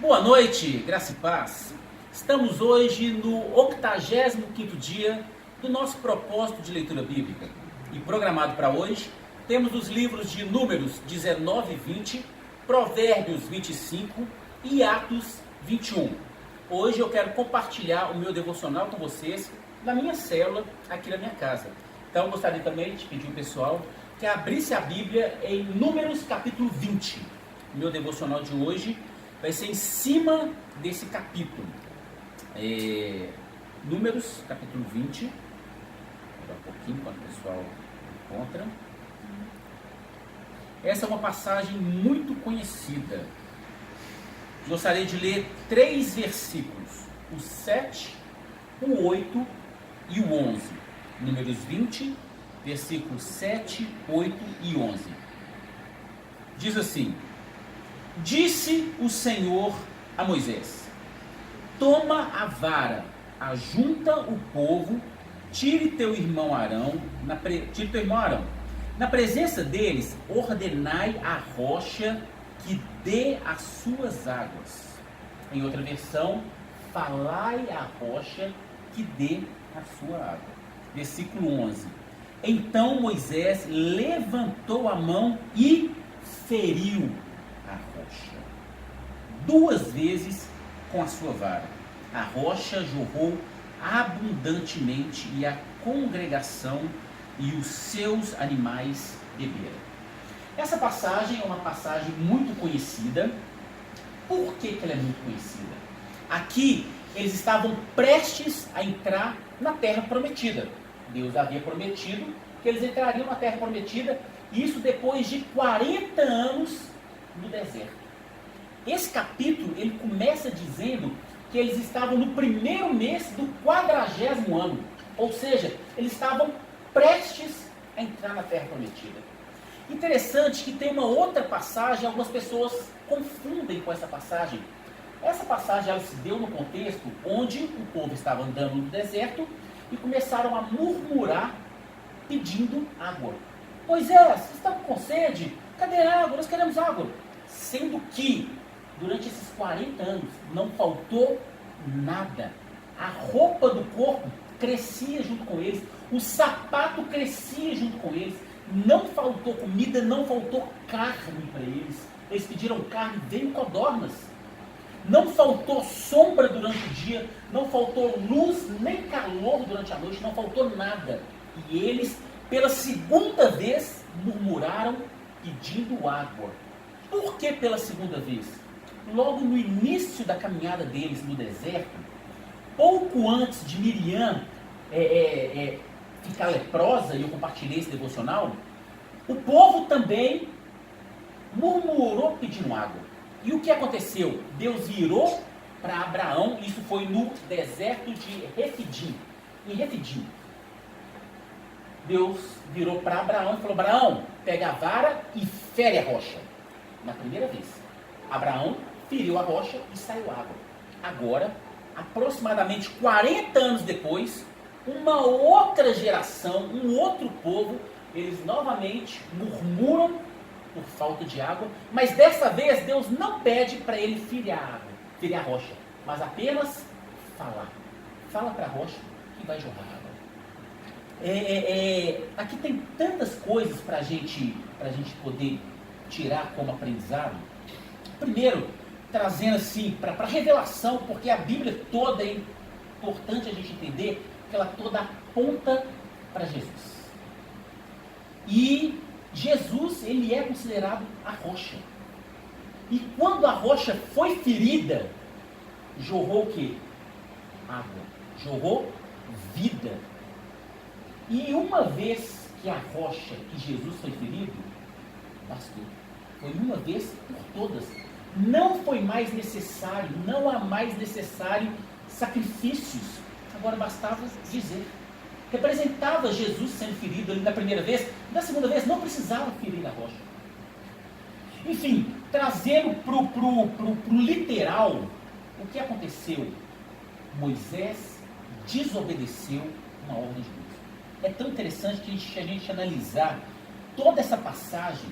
Boa noite, graça e paz. Estamos hoje no 85º dia do nosso propósito de leitura bíblica. E programado para hoje, temos os livros de Números 19 e 20, Provérbios 25 e Atos 21. Hoje eu quero compartilhar o meu devocional com vocês na minha célula, aqui na minha casa. Então eu gostaria também de pedir ao pessoal que abrisse a Bíblia em Números capítulo 20. O meu devocional de hoje vai ser em cima desse capítulo. Números, capítulo 20. Vou dar um pouquinho enquanto o pessoal encontra. Essa é uma passagem muito conhecida. Gostaria de ler 3 versículos. O 7, o 8 e o 11. Números 20, versículos 7, 8 e 11. Diz assim: Disse o Senhor a Moisés: Toma a vara, ajunta o povo, tire teu irmão Arão. Na presença deles, ordenai a rocha que dê as suas águas. Em outra versão, falai a rocha que dê a sua água. Versículo 11. Então Moisés levantou a mão e feriu a rocha 2 vezes com a sua vara. A rocha jorrou abundantemente e a congregação e os seus animais beberam. Essa passagem é uma passagem muito conhecida. Por que ela é muito conhecida? Aqui eles estavam prestes a entrar na terra prometida. Deus havia prometido que eles entrariam na terra prometida, isso depois de 40 anos no deserto. Esse capítulo ele começa dizendo que eles estavam no primeiro mês do 40º ano, ou seja, eles estavam prestes a entrar na terra prometida. Interessante que tem uma outra passagem, algumas pessoas confundem com essa passagem. Essa passagem ela se deu no contexto onde o povo estava andando no deserto e começaram a murmurar pedindo água. Moisés, estamos com sede, cadê a água? Nós queremos água. Sendo que durante esses 40 anos não faltou nada. A roupa do corpo crescia junto com eles, o sapato crescia junto com eles, não faltou comida, não faltou carne para eles. Eles pediram carne, veio codornas. Não faltou sombra durante o dia, não faltou luz nem calor durante a noite, não faltou nada. E eles, pela segunda vez, murmuraram pedindo água. Por que pela segunda vez? Logo no início da caminhada deles no deserto, pouco antes de Miriam ficar leprosa, e eu compartilhei esse devocional, o povo também murmurou pedindo água. E o que aconteceu? Deus virou para Abraão, isso foi no deserto de Refidim. Em Refidim, Deus virou para Abraão e falou: Abraão, pega a vara e fere a rocha. Na primeira vez, Abraão feriu a rocha e saiu água. Agora, aproximadamente 40 anos depois, uma outra geração, um outro povo, eles novamente murmuram por falta de água, mas dessa vez Deus não pede para ele ferir a rocha, mas apenas falar. Fala para a rocha que vai jorrar água. Aqui tem tantas coisas para a gente poder tirar como aprendizado. Primeiro, trazendo assim para revelação, porque a Bíblia toda é importante a gente entender que ela toda aponta para Jesus. E Jesus, ele é considerado a rocha. E quando a rocha foi ferida, jorrou o quê? Água. Jorrou vida. E uma vez que a rocha, que Jesus foi ferido, bastou. Foi uma vez por todas. Não foi mais necessário, não há mais necessário sacrifícios. Agora bastava dizer. Representava Jesus sendo ferido ali na primeira vez, na segunda vez não precisava ferir a rocha. Enfim, trazendo pro literal, o que aconteceu? Moisés desobedeceu uma ordem de Deus. É tão interessante que a gente analisar toda essa passagem,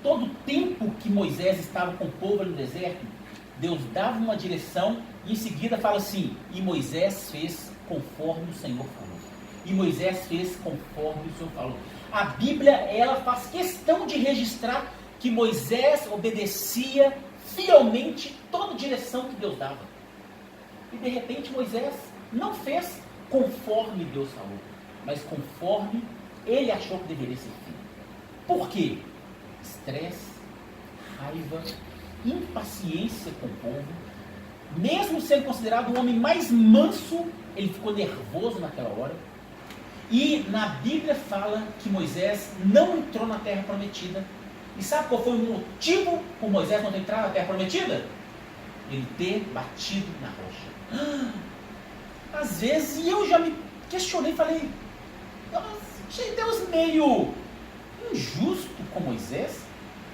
todo o tempo que Moisés estava com o povo no deserto, Deus dava uma direção e em seguida fala assim, e Moisés fez conforme o Senhor falou. E Moisés fez conforme o Senhor falou. A Bíblia, ela faz questão de registrar que Moisés obedecia fielmente toda a direção que Deus dava. E de repente Moisés não fez conforme Deus falou, mas conforme ele achou que deveria ser feito. Por quê? Estresse, raiva, impaciência com o povo. Mesmo sendo considerado o homem mais manso, ele ficou nervoso naquela hora. E na Bíblia fala que Moisés não entrou na terra prometida. E sabe qual foi o motivo por Moisés não ter entrado na terra prometida? Ele ter batido na rocha. Às vezes, eu já me questionei, falei, achei Deus meio injusto com Moisés.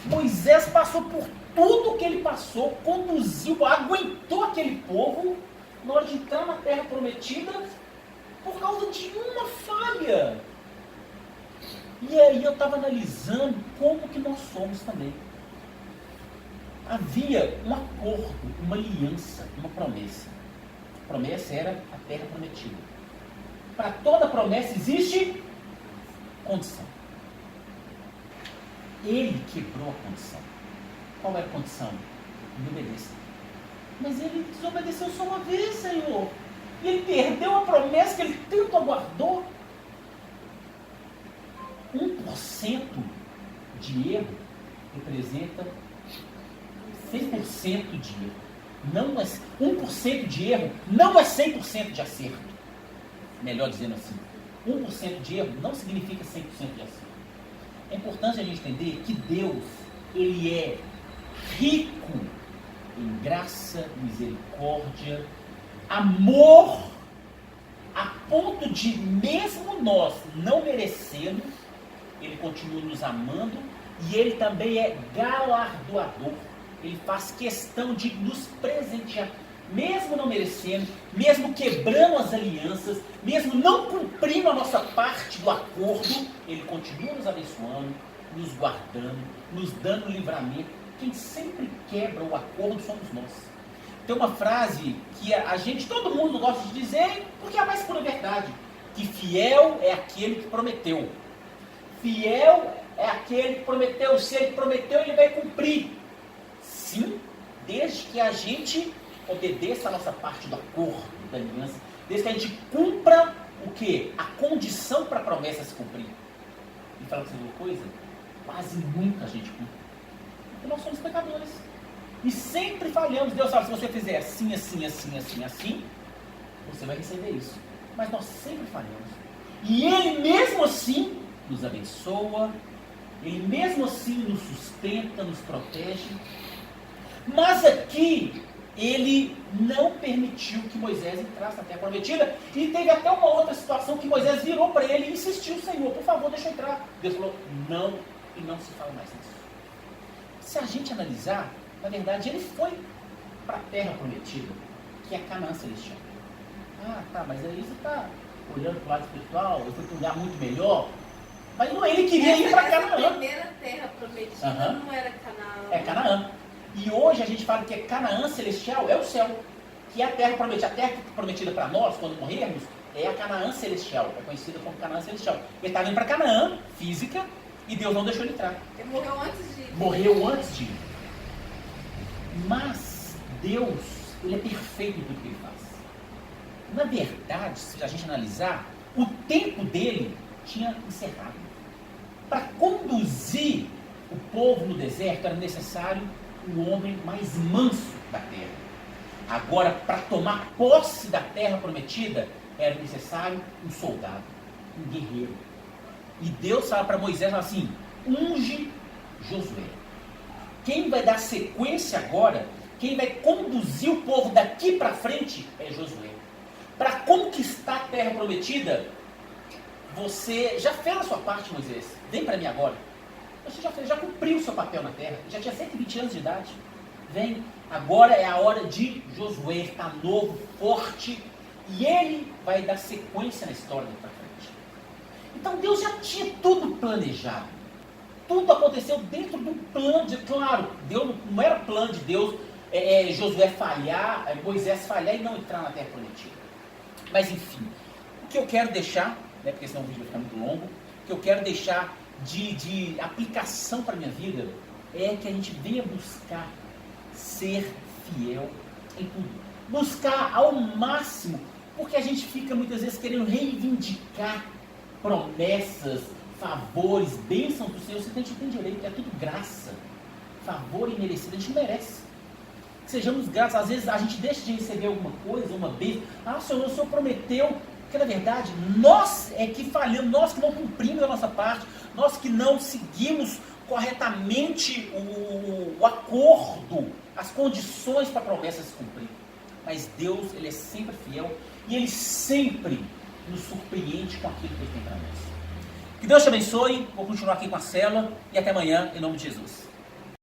Moisés passou por tudo que ele passou, conduziu, aguentou aquele povo na hora de entrar na terra prometida por causa de uma falha. E aí eu estava analisando como que nós somos também. Havia um acordo, uma aliança, uma promessa. A promessa era a terra prometida. Para toda promessa existe condição. Ele quebrou a condição. Qual era a condição? Me obedeça. Mas ele desobedeceu só uma vez, Senhor. E ele perdeu a promessa que ele tanto aguardou. 1% de erro representa 100% de erro. Não é, 1% de erro não é 100% de acerto. Melhor dizendo assim, 1% de erro não significa 100% de acerto. É importante a gente entender que Deus, ele é rico em graça, misericórdia, amor, a ponto de mesmo nós não merecendo, ele continua nos amando e ele também é galardoador. Ele faz questão de nos presentear, mesmo não merecendo, mesmo quebrando as alianças, mesmo não cumprindo a nossa parte do acordo, ele continua nos abençoando, nos guardando, nos dando livramento. Quem sempre quebra o acordo somos nós. Tem uma frase que a gente, todo mundo gosta de dizer, porque é a mais pura verdade, que fiel é aquele que prometeu. Fiel é aquele que prometeu. Se ele prometeu, ele vai cumprir. Sim, desde que a gente obedeça a nossa parte do acordo, da aliança, desde que a gente cumpra o quê? A condição para a promessa se cumprir. E falar pra vocês uma coisa, quase nunca a gente cumpre. Porque nós somos pecadores. E sempre falhamos. Deus fala, se você fizer assim, assim, assim, assim, assim, você vai receber isso. Mas nós sempre falhamos. E Ele mesmo assim nos abençoa, Ele mesmo assim nos sustenta, nos protege. Mas aqui, Ele não permitiu que Moisés entrasse na terra prometida. E teve até uma outra situação que Moisés virou para ele e insistiu, Senhor, por favor, deixa eu entrar. Deus falou, não, e não se fala mais nisso. Se a gente analisar, na verdade, ele foi para a terra prometida, que é Canaã celestial. Ah, tá, mas aí você está olhando para o lado espiritual, eu fui para um lugar muito melhor. Mas não, ele queria ir para Canaã. A primeira terra prometida não era Canaã. É Canaã. E hoje a gente fala que é Canaã celestial, é o céu. Que é a terra prometida. A terra prometida para nós, quando morrermos, é a Canaã celestial. É conhecida como Canaã celestial. Ele estava indo para Canaã, física, e Deus não deixou ele entrar. Ele morreu antes de ir. Morreu antes de ir. Mas Deus, Ele é perfeito em tudo que Ele faz. Na verdade, se a gente analisar, o tempo dele tinha encerrado. Para conduzir o povo no deserto era necessário o homem mais manso da terra. Agora, para tomar posse da terra prometida, era necessário um soldado, um guerreiro. E Deus fala para Moisés assim, unge Josué. Quem vai dar sequência agora, quem vai conduzir o povo daqui para frente é Josué. Para conquistar a terra prometida, você já fez a sua parte, Moisés. Vem para mim agora. Você já fez, já cumpriu o seu papel na terra. Já tinha 120 anos de idade. Vem. Agora é a hora de Josué estar novo, forte. E ele vai dar sequência na história daqui para frente. Então Deus já tinha tudo planejado. Tudo aconteceu dentro de um plano de... Claro, Deus, não era plano de Deus Josué falhar, Moisés falhar e não entrar na terra prometida. Mas enfim, o que eu quero deixar, né, porque senão o vídeo vai ficar muito longo, o que eu quero deixar de aplicação para a minha vida é que a gente venha buscar ser fiel em tudo. Buscar ao máximo, porque a gente fica muitas vezes querendo reivindicar promessas, favores, bênçãos do Senhor. Você tem direito, é tudo graça, favor imerecido, a gente não merece. Que sejamos gratos, às vezes a gente deixa de receber alguma coisa, uma bênção. O Senhor prometeu, porque na verdade nós é que falhamos, nós que não cumprimos a nossa parte, nós que não seguimos corretamente o acordo, as condições para a promessa se cumprir. Mas Deus, Ele é sempre fiel e Ele sempre nos surpreende com aquilo que Ele tem para nós. Que Deus te abençoe, vou continuar aqui com a célula e até amanhã, em nome de Jesus.